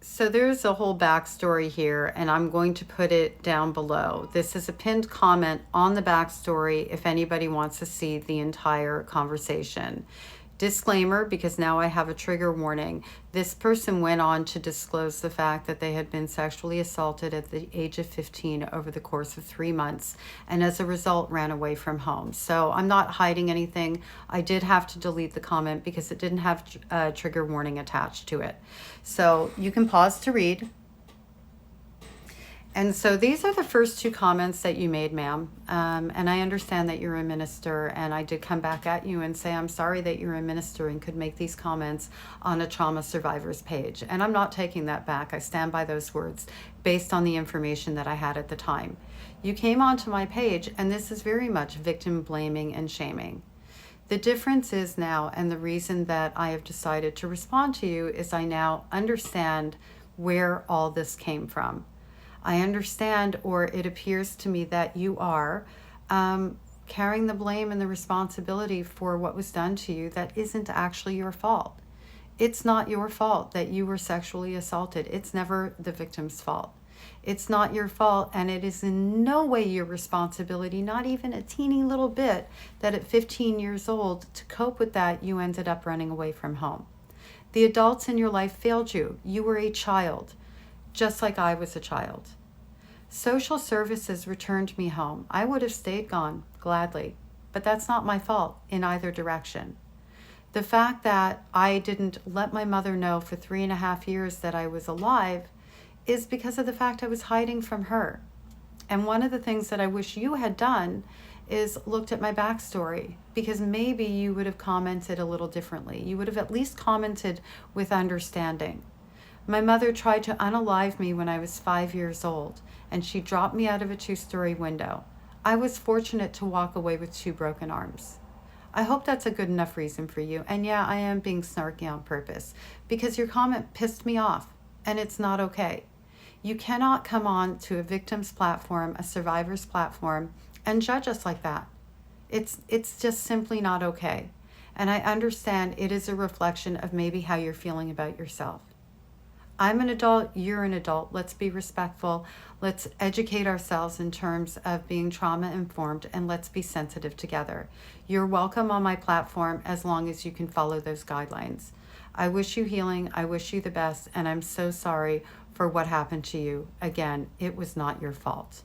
So there's a whole backstory here, and I'm going to put it down below. This is a pinned comment on the backstory if anybody wants to see the entire conversation. Disclaimer, because now I have a trigger warning. This person went on to disclose the fact that they had been sexually assaulted at the age of 15 over the course of 3 months, and as a result ran away from home. So I'm not hiding anything. I did have to delete the comment because it didn't have a trigger warning attached to it. So you can pause to read. And so these are the first two comments that you made, ma'am. And I understand that you're a minister, and I did come back at you and say, I'm sorry that you're a minister and could make these comments on a trauma survivors page. And I'm not taking that back. I stand by those words based on the information that I had at the time. You came onto my page, and this is very much victim blaming and shaming. The difference is now, and the reason that I have decided to respond to you is I now understand where all this came from. I understand, or it appears to me that you are carrying the blame and the responsibility for what was done to you that isn't actually your fault. It's not your fault that you were sexually assaulted. It's never the victim's fault. It's not your fault, and it is in no way your responsibility, not even a teeny little bit, that at 15 years old, to cope with that, you ended up running away from home. The adults in your life failed you. You were a child, just like I was a child. Social services returned me home. I would have stayed gone, gladly, but that's not my fault in either direction. The fact that I didn't let my mother know for 3.5 years that I was alive is because of the fact I was hiding from her. And one of the things that I wish you had done is looked at my backstory, because maybe you would have commented a little differently. You would have at least commented with understanding. My mother tried to unalive me when I was 5 years old, and she dropped me out of a 2-story window. I was fortunate to walk away with 2 broken arms. I hope that's a good enough reason for you. And yeah, I am being snarky on purpose, because your comment pissed me off, and it's not okay. You cannot come on to a victim's platform, a survivor's platform, and judge us like that. It's just simply not okay. And I understand it is a reflection of maybe how you're feeling about yourself. I'm an adult, you're an adult. Let's be respectful. Let's educate ourselves in terms of being trauma informed, and let's be sensitive together. You're welcome on my platform as long as you can follow those guidelines. I wish you healing. I wish you the best, and I'm so sorry for what happened to you. Again, it was not your fault.